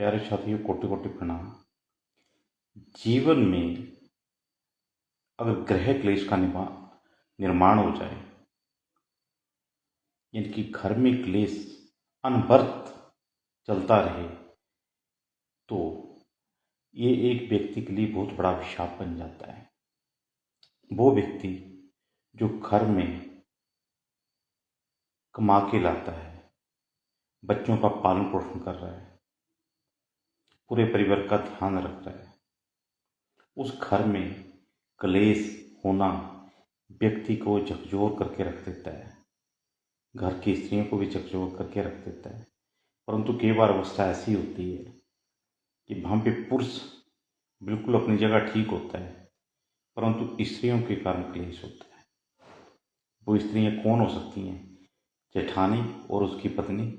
प्यारे साथियों, कोटि कोटि प्रणाम। जीवन में अगर ग्रह क्लेश का निर्माण हो जाए, यानी कि घर में क्लेश अनवरत चलता रहे, तो ये एक व्यक्ति के लिए बहुत बड़ा अभिशाप बन जाता है। वो व्यक्ति जो घर में कमा के लाता है, बच्चों का पालन पोषण कर रहा है, पूरे परिवार का ध्यान रख रहा है, उस घर में क्लेश होना व्यक्ति को झकझोर करके रख देता है, घर की स्त्रियों को भी झकझोर करके रख देता है। परंतु कई बार अवस्था ऐसी होती है कि वहाँ पे पुरुष बिल्कुल अपनी जगह ठीक होता है, परंतु स्त्रियों के कारण क्लेश होता है। वो स्त्रियाँ कौन हो सकती हैं? जेठानी और उसकी पत्नी,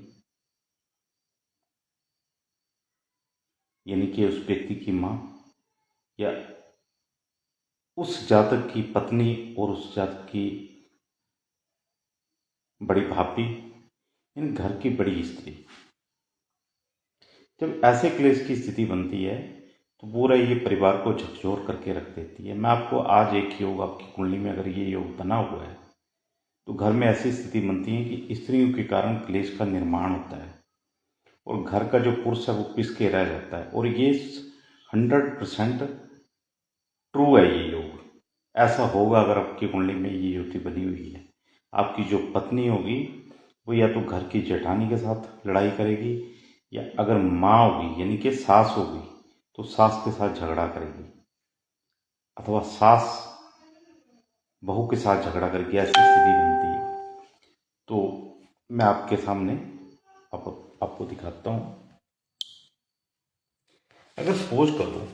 यानी कि उस व्यक्ति की माँ, या उस जातक की पत्नी और उस जातक की बड़ी भाभी, इन घर की बड़ी स्त्री। जब ऐसे क्लेश की स्थिति बनती है तो पूरा ये परिवार को झकझोर करके रख देती है। मैं आपको आज एक योग, आपकी कुंडली में अगर ये योग बना हुआ है तो घर में ऐसी स्थिति बनती है कि स्त्रियों के कारण क्लेश का निर्माण होता है और घर का जो पुरुष है वो पिस के रह जाता है। और ये 100% ट्रू है। ये योग ऐसा होगा अगर आपकी कुंडली में ये युति बनी हुई है। आपकी जो पत्नी होगी वो या तो घर की जेठानी के साथ लड़ाई करेगी, या अगर माँ होगी यानी कि सास होगी तो सास के साथ झगड़ा करेगी, अथवा सास बहू के साथ झगड़ा करेगी। ऐसी स्थिति बनती है। तो मैं आपके सामने आपको दिखाता हूँ। अगर सपोज करो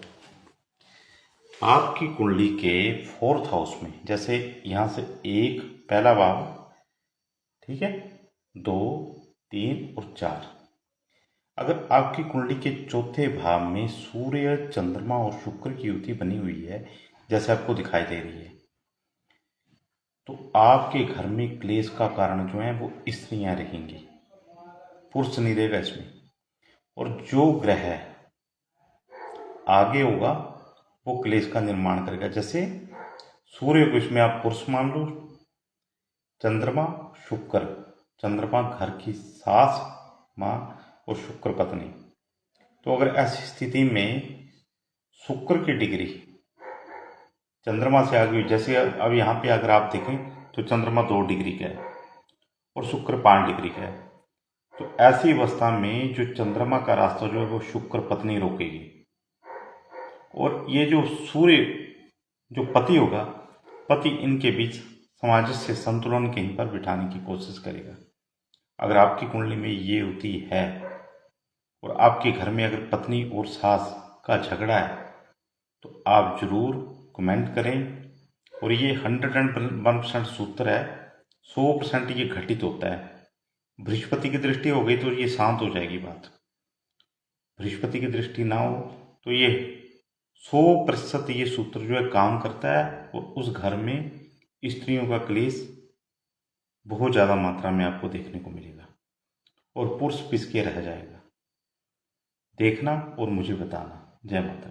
आपकी कुंडली के 4th हाउस में, जैसे यहाँ से एक पहला भाव, ठीक है, 2, 3 और 4, अगर आपकी कुंडली के चौथे भाव में सूर्य, चंद्रमा और शुक्र की युति बनी हुई है, जैसे आपको दिखाई दे रही है, तो आपके घर में क्लेश का कारण जो है वो स्त्रियां रहेंगी, पुरुष नहीं रहेगा इसमें। और जो ग्रह आगे होगा वो क्लेश का निर्माण करेगा। जैसे सूर्य को इसमें आप पुरुष मान लो, चंद्रमा शुक्र, चंद्रमा घर की सास माँ और शुक्र पत्नी। तो अगर ऐसी स्थिति में शुक्र की डिग्री चंद्रमा से आगे, जैसे अब यहाँ पे अगर आप देखें तो चंद्रमा 2 डिग्री का है और शुक्र 5 डिग्री का है, तो ऐसी अवस्था में जो चंद्रमा का रास्ता जो है वो शुक्र पत्नी रोकेगी, और ये जो सूर्य जो पति होगा, पति इनके बीच सामंजस्य संतुलन कहीं पर बिठाने की कोशिश करेगा। अगर आपकी कुंडली में ये होती है और आपके घर में अगर पत्नी और सास का झगड़ा है तो आप जरूर कमेंट करें। और ये 101% सूत्र है, 100% ये घटित होता है। बृहस्पति की दृष्टि हो गई तो ये शांत हो जाएगी बात। बृहस्पति की दृष्टि ना हो तो ये 100% ये सूत्र जो है काम करता है, और उस घर में स्त्रियों का क्लेश बहुत ज़्यादा मात्रा में आपको देखने को मिलेगा और पुरुष पिस के रह जाएगा। देखना और मुझे बताना। जय माता।